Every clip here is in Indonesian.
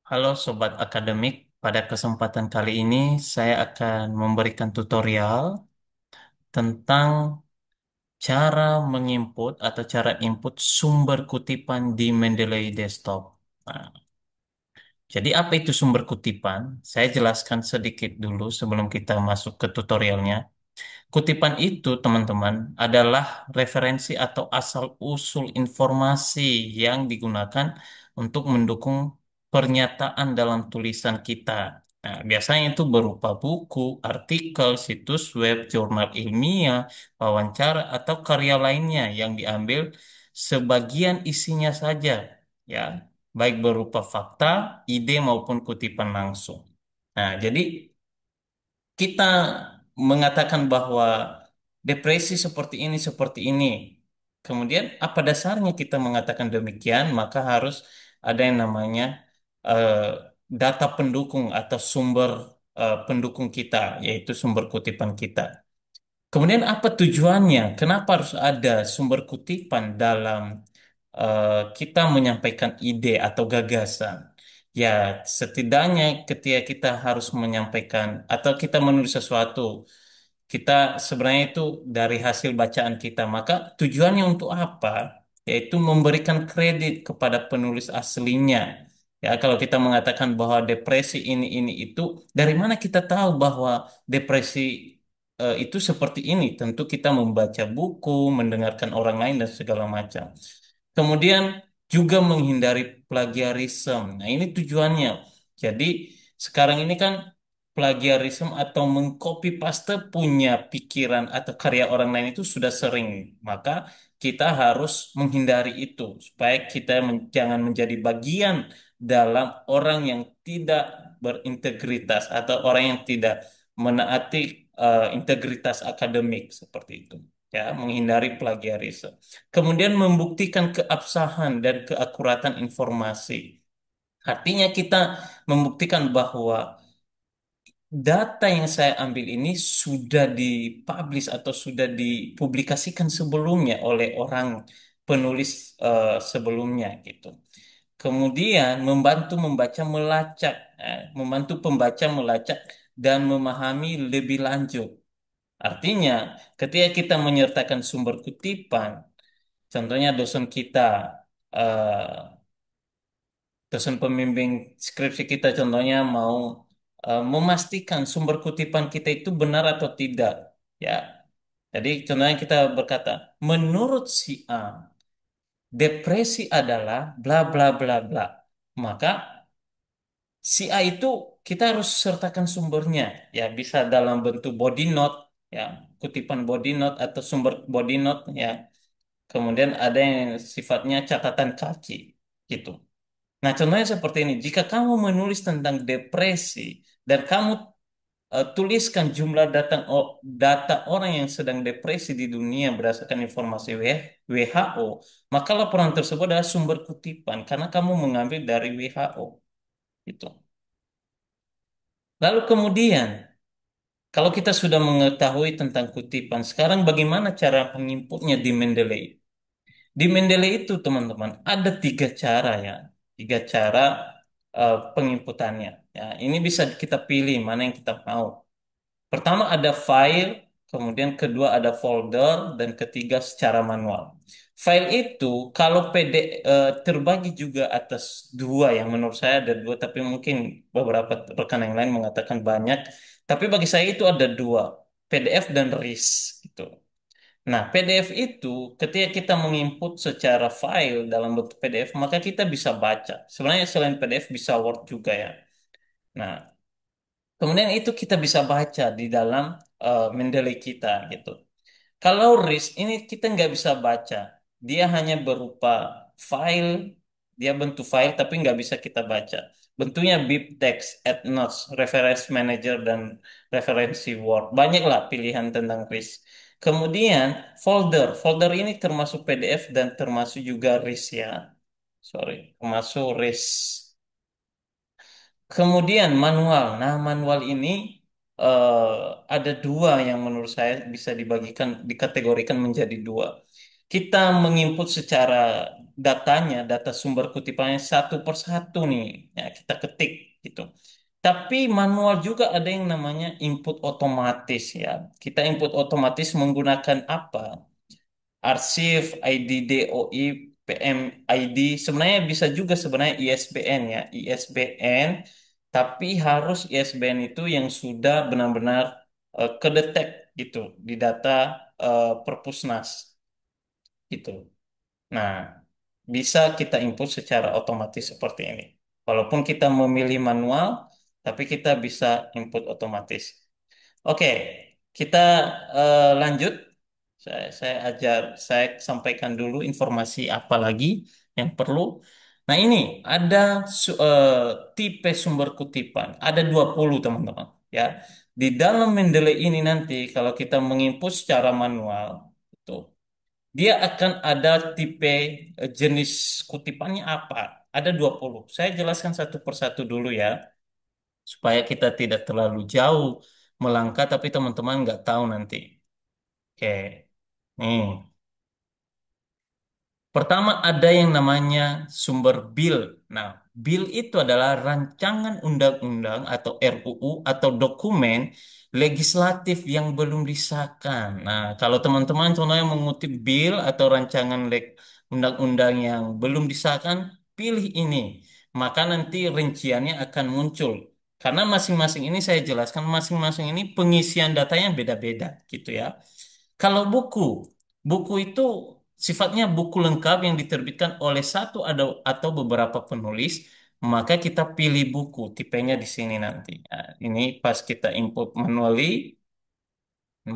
Halo Sobat Akademik, pada kesempatan kali ini saya akan memberikan tutorial tentang cara menginput atau cara input sumber kutipan di Mendeley Desktop. Nah, jadi apa itu sumber kutipan? Saya jelaskan sedikit dulu sebelum kita masuk ke tutorialnya. Kutipan itu, teman-teman, adalah referensi atau asal-usul informasi yang digunakan untuk mendukung pernyataan dalam tulisan kita. Nah, biasanya itu berupa buku, artikel, situs web, jurnal ilmiah, wawancara, atau karya lainnya yang diambil sebagian isinya saja, ya, baik berupa fakta, ide maupun kutipan langsung. Nah, jadi kita mengatakan bahwa depresi seperti ini. Kemudian apa dasarnya kita mengatakan demikian? Maka harus ada yang namanya eh, data pendukung atau sumber pendukung kita, yaitu sumber kutipan kita. Kemudian apa tujuannya? Kenapa harus ada sumber kutipan dalam kita menyampaikan ide atau gagasan? Ya, setidaknya ketika kita harus menyampaikan atau kita menulis sesuatu, kita sebenarnya itu dari hasil bacaan kita. Maka tujuannya untuk apa? Yaitu memberikan kredit kepada penulis aslinya. Ya, kalau kita mengatakan bahwa depresi ini itu, dari mana kita tahu bahwa depresi itu seperti ini? Tentu kita membaca buku, mendengarkan orang lain dan segala macam. Kemudian juga menghindari plagiarisme. Nah, ini tujuannya. Jadi sekarang ini kan plagiarisme atau mengcopy paste punya pikiran atau karya orang lain itu sudah sering. Maka kita harus menghindari itu supaya kita jangan menjadi bagian dalam orang yang tidak berintegritas atau orang yang tidak menaati integritas akademik seperti itu. Ya, menghindari plagiarisme. Kemudian membuktikan keabsahan dan keakuratan informasi. Artinya kita membuktikan bahwa data yang saya ambil ini sudah dipublish atau sudah dipublikasikan sebelumnya oleh orang penulis sebelumnya gitu. Kemudian membantu pembaca melacak dan memahami lebih lanjut. Artinya, ketika kita menyertakan sumber kutipan, contohnya eh, dosen pembimbing skripsi kita contohnya mau memastikan sumber kutipan kita itu benar atau tidak, ya. Jadi contohnya kita berkata, menurut si A, depresi adalah bla bla bla bla. Maka si A itu kita harus sertakan sumbernya, ya bisa dalam bentuk body note, ya, kutipan body note atau sumber body note, ya. Kemudian ada yang sifatnya catatan kaki, gitu. Nah, contohnya seperti ini. Jika kamu menulis tentang depresi dan kamu tuliskan jumlah data orang yang sedang depresi di dunia berdasarkan informasi WHO, maka laporan tersebut adalah sumber kutipan karena kamu mengambil dari WHO. Itu. Lalu kemudian, kalau kita sudah mengetahui tentang kutipan, sekarang bagaimana cara menginputnya di Mendeley? Di Mendeley itu, teman-teman, ada tiga cara ya, tiga cara penginputannya. Ya, ini bisa kita pilih mana yang kita mau. Pertama ada file, kemudian kedua ada folder, dan ketiga secara manual. File itu kalau terbagi juga atas dua, yang menurut saya ada dua, tapi mungkin beberapa rekan yang lain mengatakan banyak. Tapi bagi saya itu ada dua, PDF dan RIS gitu. Nah, PDF itu ketika kita menginput secara file dalam bentuk PDF, maka kita bisa baca. Sebenarnya selain PDF bisa Word juga ya. Nah, kemudian itu kita bisa baca di dalam Mendeley kita gitu. Kalau RIS ini kita nggak bisa baca. Dia hanya berupa file, dia bentuk file tapi nggak bisa kita baca. Bentuknya BibTeX, EndNotes, Reference Manager, dan referensi Word. Banyaklah pilihan tentang RIS. Kemudian folder ini termasuk PDF dan termasuk juga RIS ya. Sorry, termasuk RIS. Kemudian manual. Nah, manual ini ada dua yang menurut saya bisa dikategorikan menjadi dua. Kita menginput secara datanya, data sumber kutipannya satu per satu nih. Ya, kita ketik gitu. Tapi manual juga ada yang namanya input otomatis ya. Kita input otomatis menggunakan apa? Arsip, ID DOI, PMID. Sebenarnya bisa juga sebenarnya ISBN ya. ISBN, tapi harus ISBN itu yang sudah benar-benar kedetek gitu di data Perpusnas gitu. Nah, bisa kita input secara otomatis seperti ini. Walaupun kita memilih manual, tapi kita bisa input otomatis. Oke, kita lanjut. Saya sampaikan dulu informasi apa lagi yang perlu. Nah, ini ada tipe sumber kutipan. Ada 20 teman-teman. Ya, di dalam Mendeley ini nanti kalau kita menginput secara manual, itu dia akan ada tipe jenis kutipannya apa? Ada 20. Saya jelaskan satu persatu dulu ya, supaya kita tidak terlalu jauh melangkah, tapi teman-teman nggak tahu nanti. Oke, nih. Pertama ada yang namanya sumber bill. Nah, bill itu adalah rancangan undang-undang atau RUU atau dokumen legislatif yang belum disahkan. Nah, kalau teman-teman contohnya mengutip bill atau rancangan undang-undang yang belum disahkan, pilih ini. Maka nanti rinciannya akan muncul. Karena masing-masing ini saya jelaskan, masing-masing ini pengisian datanya beda-beda gitu ya. Kalau buku itu sifatnya buku lengkap yang diterbitkan oleh satu atau beberapa penulis, maka kita pilih buku, tipenya di sini nanti. Nah, ini pas kita input manually,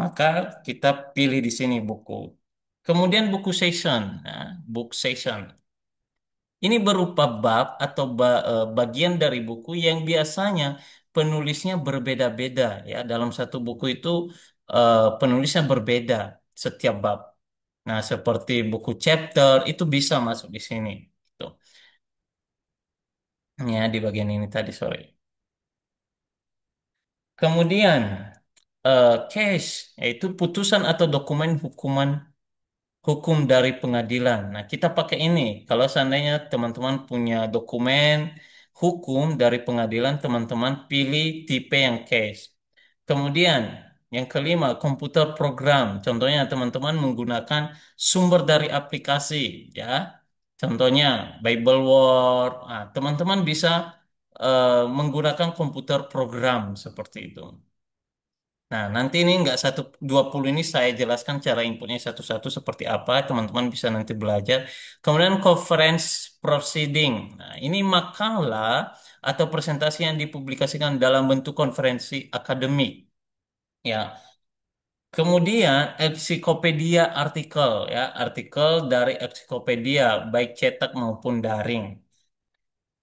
maka kita pilih di sini buku. Kemudian buku session, nah, book session. Ini berupa bab atau bagian dari buku yang biasanya penulisnya berbeda-beda ya. Dalam satu buku itu penulisnya berbeda setiap bab. Nah, seperti buku chapter itu bisa masuk di sini. Gitu. Ya, di bagian ini tadi sorry. Kemudian case yaitu putusan atau dokumen hukum dari pengadilan. Nah, kita pakai ini. Kalau seandainya teman-teman punya dokumen hukum dari pengadilan, teman-teman pilih tipe yang case. Kemudian, yang kelima, komputer program. Contohnya, teman-teman menggunakan sumber dari aplikasi, ya. Contohnya, Bible Word. Nah, teman-teman bisa menggunakan komputer program seperti itu. Nah, nanti ini nggak 120 ini saya jelaskan cara inputnya satu-satu seperti apa. Teman-teman bisa nanti belajar. Kemudian conference proceeding. Nah, ini makalah atau presentasi yang dipublikasikan dalam bentuk konferensi akademik. Ya, kemudian ensiklopedia artikel ya, artikel dari ensiklopedia baik cetak maupun daring.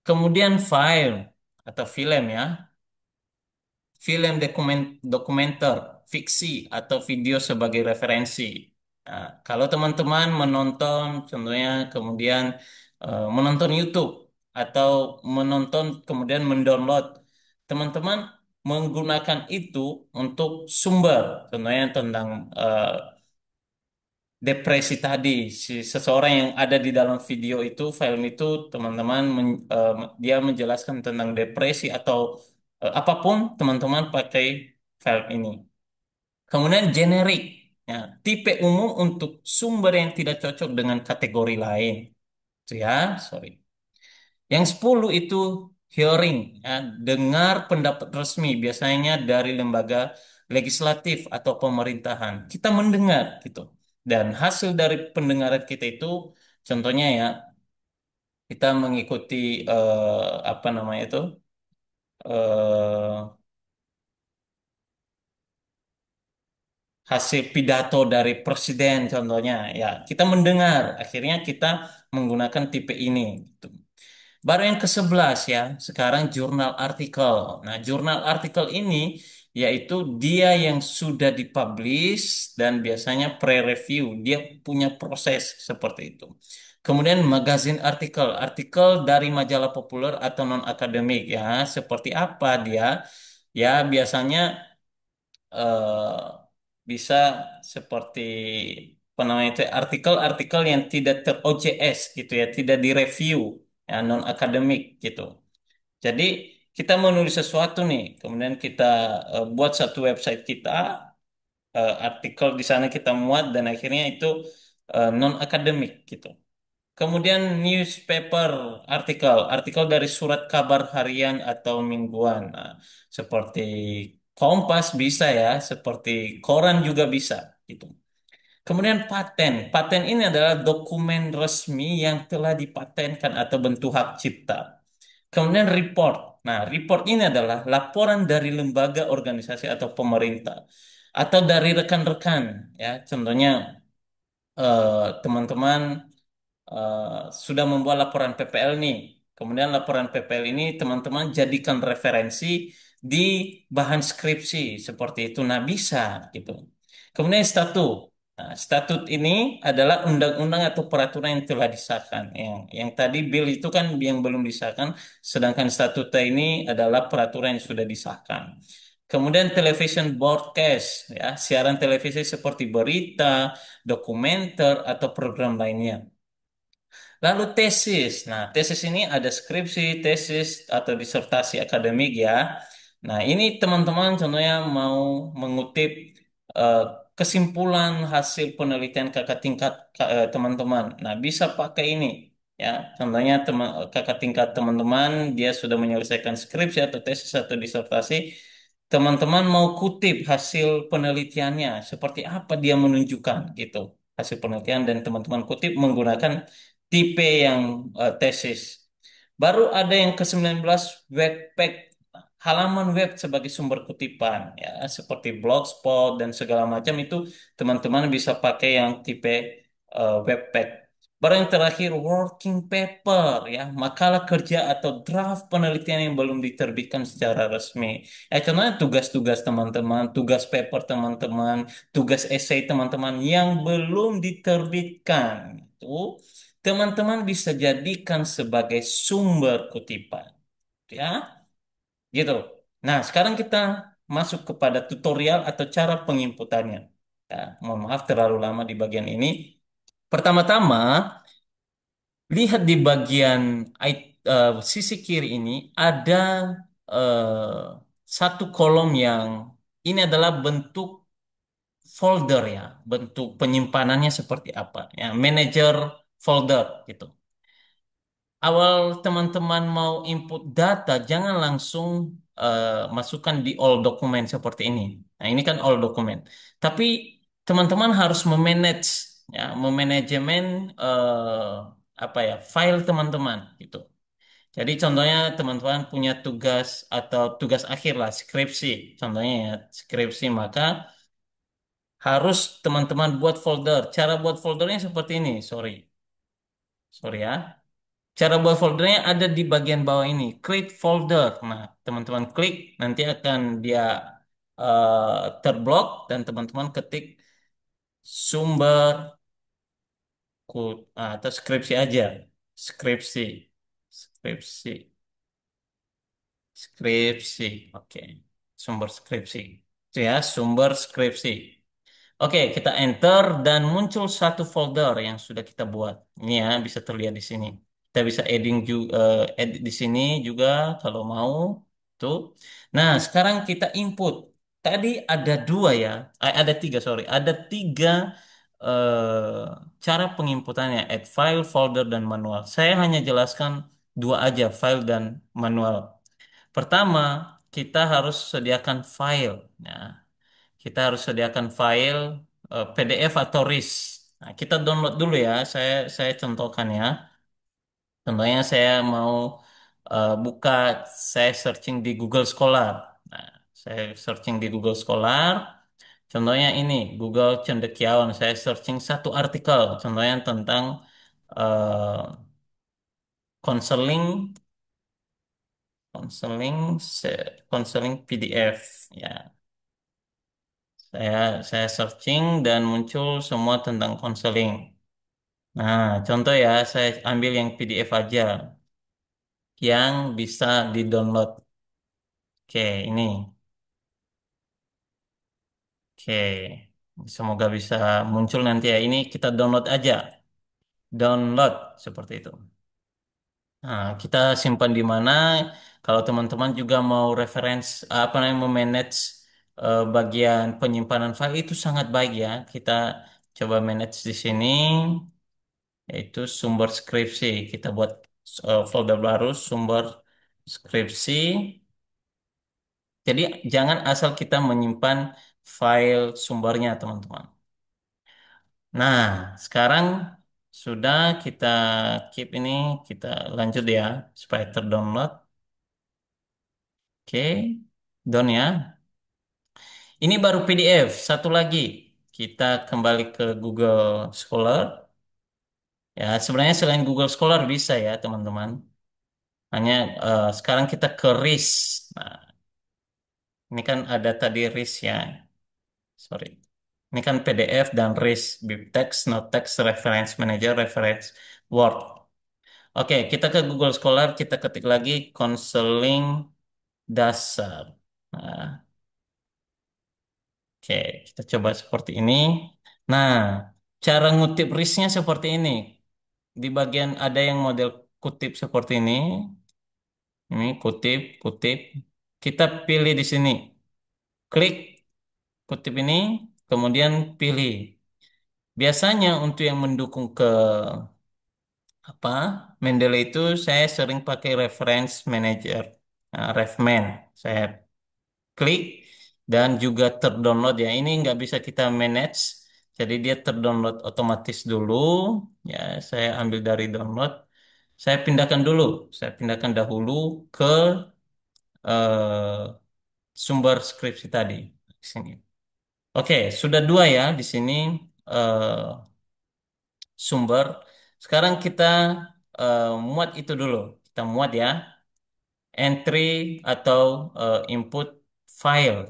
Kemudian file atau film ya, film dokumenter, fiksi atau video sebagai referensi. Nah, kalau teman-teman menonton, contohnya kemudian menonton YouTube atau menonton kemudian mendownload, teman-teman menggunakan itu untuk sumber, contohnya tentang depresi tadi, si seseorang yang ada di dalam video itu, film itu, teman-teman dia menjelaskan tentang depresi atau apapun, teman-teman pakai film ini. Kemudian generik, ya, tipe umum untuk sumber yang tidak cocok dengan kategori lain. Itu ya, sorry. Yang 10 itu hearing, ya, dengar pendapat resmi, biasanya dari lembaga legislatif atau pemerintahan. Kita mendengar gitu. Dan hasil dari pendengaran kita itu, contohnya ya, kita mengikuti apa namanya itu, eh, hasil pidato dari presiden, contohnya ya, kita mendengar. Akhirnya kita menggunakan tipe ini. Gitu. Baru yang ke-11 ya, sekarang jurnal artikel. Nah, jurnal artikel ini yaitu dia yang sudah dipublish dan biasanya pre-review. Dia punya proses seperti itu. Kemudian magazin artikel, artikel dari majalah populer atau non-akademik ya. Seperti apa dia? Ya, biasanya bisa seperti apa namanya itu artikel-artikel yang tidak ter OJS gitu ya, tidak direview ya, non akademik gitu. Jadi kita mau nulis sesuatu nih, kemudian kita buat satu website kita, artikel di sana kita muat dan akhirnya itu non akademik gitu. Kemudian newspaper artikel dari surat kabar harian atau mingguan. Nah, seperti Kompas bisa ya, seperti koran juga bisa gitu. Kemudian paten ini adalah dokumen resmi yang telah dipatenkan atau bentuk hak cipta. Kemudian report. Nah, report ini adalah laporan dari lembaga, organisasi atau pemerintah atau dari rekan-rekan ya. Contohnya teman-teman sudah membuat laporan PPL nih. Kemudian laporan PPL ini teman-teman jadikan referensi di bahan skripsi seperti itu. Nah, bisa gitu. Kemudian statut. Nah, statut ini adalah undang-undang atau peraturan yang telah disahkan. Yang tadi bill itu kan yang belum disahkan, sedangkan statuta ini adalah peraturan yang sudah disahkan. Kemudian television broadcast, ya, siaran televisi seperti berita, dokumenter, atau program lainnya. Lalu tesis. Nah, tesis ini ada skripsi, tesis, atau disertasi akademik ya. Nah, ini teman-teman contohnya mau mengutip eh, kesimpulan hasil penelitian kakak tingkat teman-teman. Nah, bisa pakai ini ya. Contohnya kakak tingkat teman-teman dia sudah menyelesaikan skripsi atau tesis atau disertasi. Teman-teman mau kutip hasil penelitiannya, seperti apa dia menunjukkan gitu hasil penelitian dan teman-teman kutip menggunakan tipe yang tesis. Baru ada yang ke-19 webpack, halaman web sebagai sumber kutipan ya seperti blogspot dan segala macam itu teman-teman bisa pakai yang tipe webpack. Baru yang terakhir working paper ya, makalah kerja atau draft penelitian yang belum diterbitkan secara resmi. Contohnya tugas-tugas teman-teman, tugas paper teman-teman, tugas esai teman-teman yang belum diterbitkan. Itu teman-teman bisa jadikan sebagai sumber kutipan, ya, gitu. Nah, sekarang kita masuk kepada tutorial atau cara penginputannya. Ya, mohon maaf terlalu lama di bagian ini. Pertama-tama, lihat di bagian sisi kiri ini ada satu kolom yang ini adalah bentuk folder ya, bentuk penyimpanannya seperti apa ya, manager folder gitu. Awal teman-teman mau input data, jangan langsung masukkan di all dokumen seperti ini. Nah, ini kan all dokumen. Tapi teman-teman harus memanage, ya, memanajemen apa ya, file teman-teman gitu. Jadi contohnya teman-teman punya tugas atau tugas akhir lah, skripsi. Contohnya ya, skripsi, maka harus teman-teman buat folder. Cara buat foldernya seperti ini, sorry ya. Cara buat foldernya ada di bagian bawah ini, create folder. Nah, teman-teman klik, nanti akan dia terblok dan teman-teman ketik sumber atau skripsi aja. Skripsi, skripsi, skripsi. Oke, sumber skripsi. Itu ya, sumber skripsi. Oke, kita enter dan muncul satu folder yang sudah kita buat. Ini ya, bisa terlihat di sini. Kita bisa edit di sini juga kalau mau. Tuh. Nah, sekarang kita input. Tadi ada dua ya, ada tiga, sorry. Ada tiga cara penginputannya, add file, folder, dan manual. Saya hanya jelaskan dua aja, file dan manual. Pertama, kita harus sediakan file. Nah, kita harus sediakan file PDF atau RIS. Nah, kita download dulu ya. Saya contohkan ya. Contohnya saya mau buka, saya searching di Google Scholar. Nah, saya searching di Google Scholar. Contohnya ini Google Cendekiawan. Saya searching satu artikel. Contohnya tentang eh, konseling, konseling, konseling PDF. Ya, saya searching dan muncul semua tentang konseling. Nah, contoh ya, saya ambil yang PDF aja yang bisa di-download. Oke, ini. Oke. Semoga bisa muncul nanti ya. Ini kita download aja. Download seperti itu. Nah, kita simpan di mana? Kalau teman-teman juga mau reference apa namanya memanage bagian penyimpanan file itu sangat baik ya. Kita coba manage di sini yaitu sumber skripsi. Kita buat folder baru sumber skripsi. Jadi jangan asal kita menyimpan file sumbernya, teman-teman. Nah, sekarang sudah kita keep ini, kita lanjut ya supaya terdownload. Oke, down ya. Ini baru PDF. Satu lagi, kita kembali ke Google Scholar. Ya, sebenarnya selain Google Scholar bisa ya, teman-teman. Hanya sekarang kita ke RIS. Nah, ini kan ada tadi RIS ya. Sorry. Ini kan PDF dan RIS, BibTeX, NoteText, Reference Manager, Reference Word. Oke, kita ke Google Scholar, kita ketik lagi konseling dasar. Nah, oke, kita coba seperti ini. Nah, cara ngutip RIS-nya seperti ini. Di bagian ada yang model kutip seperti ini. Ini kutip, kutip. Kita pilih di sini. Klik kutip ini, kemudian pilih. Biasanya untuk yang mendukung ke apa Mendeley itu saya sering pakai reference manager, nah, refman. Saya klik dan juga terdownload ya. Ini nggak bisa kita manage, jadi dia terdownload otomatis dulu. Ya, saya ambil dari download. Saya pindahkan dulu. Saya pindahkan dahulu ke eh, sumber skripsi tadi. Sini. Oke, sudah dua ya di sini eh, sumber. Sekarang kita muat itu dulu. Kita muat ya. Entry atau input file.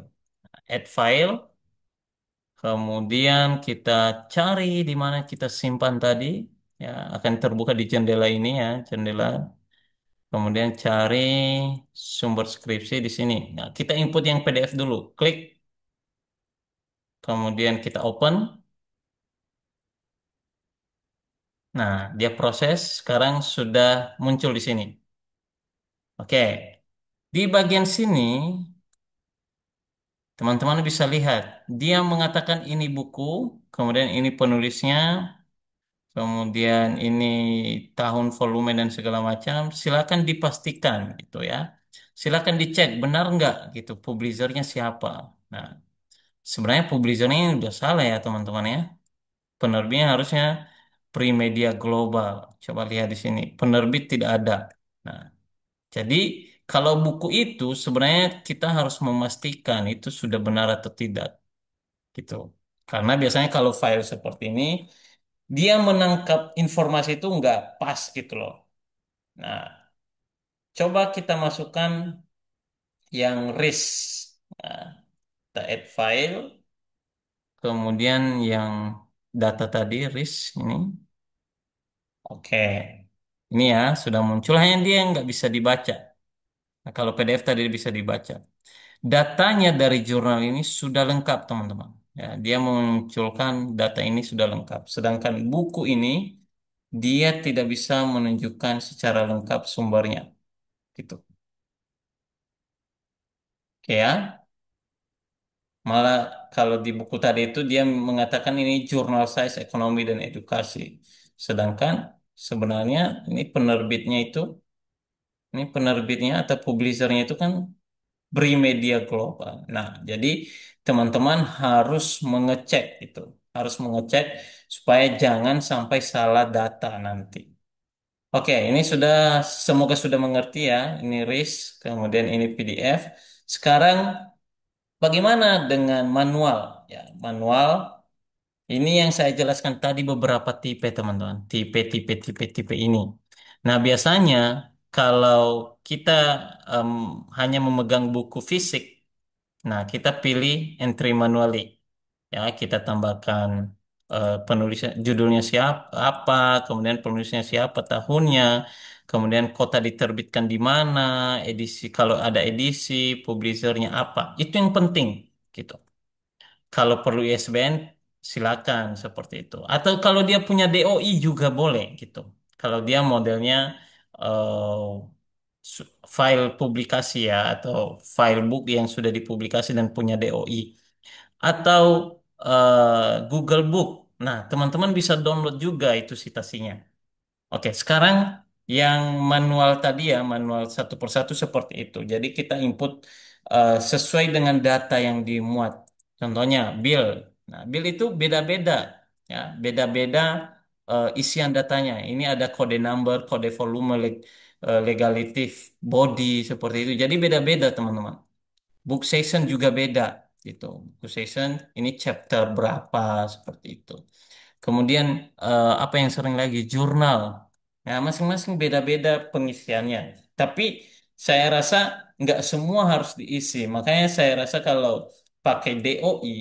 Add file. Kemudian kita cari di mana kita simpan tadi. Ya, akan terbuka di jendela ini ya, jendela. Kemudian cari sumber skripsi di sini. Nah, kita input yang PDF dulu. Klik, kemudian kita open. Nah, dia proses. Sekarang sudah muncul di sini. Oke, di bagian sini teman-teman bisa lihat. Dia mengatakan ini buku, kemudian ini penulisnya, kemudian ini tahun volume dan segala macam. Silakan dipastikan gitu ya. Silakan dicek benar nggak gitu publishernya siapa. Nah, sebenarnya publishernya ini udah salah ya teman-teman ya. Penerbitnya harusnya Primedia Global. Coba lihat di sini. Penerbit tidak ada. Nah, jadi kalau buku itu sebenarnya kita harus memastikan itu sudah benar atau tidak gitu. Karena biasanya kalau file seperti ini dia menangkap informasi itu nggak pas gitu loh. Nah, coba kita masukkan yang RIS. Nah, kita add file, kemudian yang data tadi RIS ini. Oke, ini ya sudah muncul hanya dia yang nggak bisa dibaca. Nah, kalau PDF tadi bisa dibaca. Datanya dari jurnal ini sudah lengkap, teman-teman. Ya, dia memunculkan data ini sudah lengkap. Sedangkan buku ini dia tidak bisa menunjukkan secara lengkap sumbernya, gitu. Oke ya. Malah kalau di buku tadi itu dia mengatakan ini jurnal size ekonomi dan edukasi. Sedangkan sebenarnya ini penerbitnya itu, ini penerbitnya atau publishernya itu kan Brimedia Global. Nah, jadi teman-teman harus mengecek itu, harus mengecek supaya jangan sampai salah data nanti. Oke, ini sudah semoga sudah mengerti ya. Ini RIS, kemudian ini PDF. Sekarang bagaimana dengan manual? Ya, manual. Ini yang saya jelaskan tadi beberapa tipe teman-teman. Tipe ini. Nah, biasanya kalau kita em, hanya memegang buku fisik, nah, kita pilih entry manually. Ya, kita tambahkan penulisnya, judulnya siapa, apa, kemudian penulisnya siapa, tahunnya, kemudian kota diterbitkan di mana, edisi kalau ada edisi, publishernya apa. Itu yang penting, gitu. Kalau perlu ISBN, silakan seperti itu. Atau kalau dia punya DOI juga boleh gitu. Kalau dia modelnya eh, file publikasi ya atau file book yang sudah dipublikasi dan punya DOI atau Google Book. Nah, teman-teman bisa download juga itu citasinya. Oke, sekarang yang manual tadi ya, manual satu persatu seperti itu. Jadi kita input sesuai dengan data yang dimuat. Contohnya bill. Nah, bill itu beda-beda ya, beda-beda isian datanya. Ini ada kode number, kode volume, legalitif, body seperti itu. Jadi beda-beda teman-teman. Book session juga beda gitu. Book session ini chapter berapa seperti itu. Kemudian apa yang sering lagi jurnal. Nah, masing-masing beda-beda pengisiannya. Tapi saya rasa nggak semua harus diisi. Makanya saya rasa kalau pakai DOI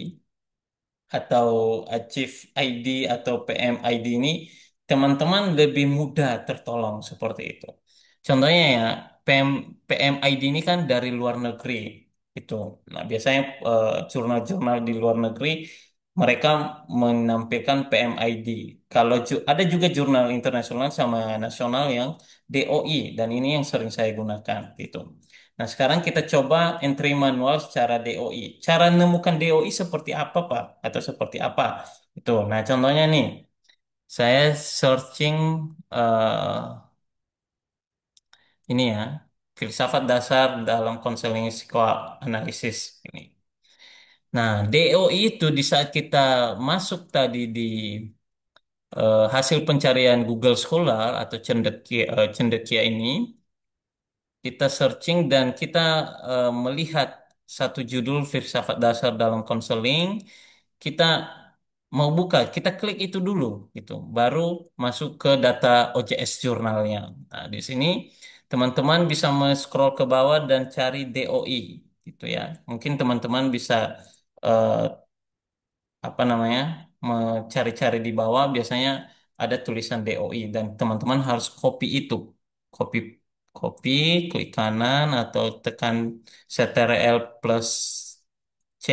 atau Chief ID atau PM ID ini teman-teman lebih mudah tertolong seperti itu. Contohnya ya PM ID ini kan dari luar negeri itu. Nah, biasanya jurnal-jurnal di luar negeri mereka menampilkan PM ID. Kalau ada juga jurnal internasional sama nasional yang DOI dan ini yang sering saya gunakan gitu. Nah, sekarang kita coba entry manual secara DOI. Cara menemukan DOI seperti apa, Pak? Atau seperti apa? Itu. Nah, contohnya nih, saya searching eh, ini ya, filsafat dasar dalam konseling psikoanalisis ini. Nah, DOI itu di saat kita masuk tadi di hasil pencarian Google Scholar atau cendekia ini, kita searching dan kita melihat satu judul filsafat dasar dalam konseling, kita mau buka, kita klik itu dulu gitu, baru masuk ke data OJS jurnalnya. Nah, di sini teman-teman bisa scroll ke bawah dan cari DOI gitu ya. Mungkin teman-teman bisa eh, apa namanya mencari-cari di bawah biasanya ada tulisan DOI dan teman-teman harus copy itu copy copy klik kanan atau tekan Ctrl plus C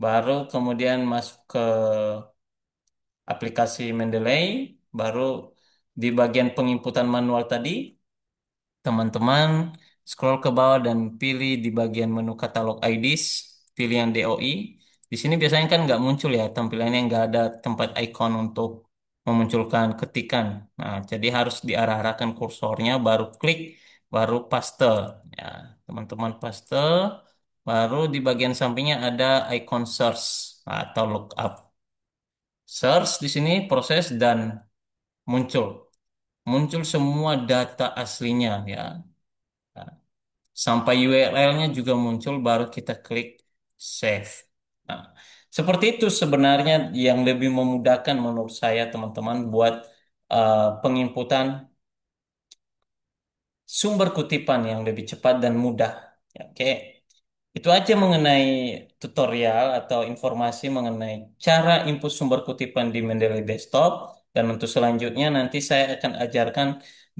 baru kemudian masuk ke aplikasi Mendeley baru di bagian penginputan manual tadi teman-teman scroll ke bawah dan pilih di bagian menu katalog IDs, pilih yang DOI. Di sini biasanya kan nggak muncul ya tampilannya nggak ada tempat icon untuk memunculkan ketikan. Nah, jadi harus diarah-arahkan kursornya, baru klik, baru paste. Ya, teman-teman paste, baru di bagian sampingnya ada icon search atau lookup. Search di sini proses dan muncul, muncul semua data aslinya ya. Nah, sampai URL-nya juga muncul baru kita klik save. Nah, seperti itu sebenarnya yang lebih memudahkan menurut saya teman-teman buat penginputan sumber kutipan yang lebih cepat dan mudah. Ya, oke, itu aja mengenai tutorial atau informasi mengenai cara input sumber kutipan di Mendeley Desktop. Dan untuk selanjutnya nanti saya akan ajarkan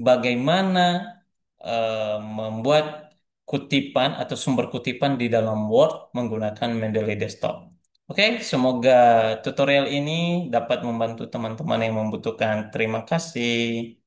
bagaimana membuat kutipan atau sumber kutipan di dalam Word menggunakan Mendeley Desktop. Oke, semoga tutorial ini dapat membantu teman-teman yang membutuhkan. Terima kasih.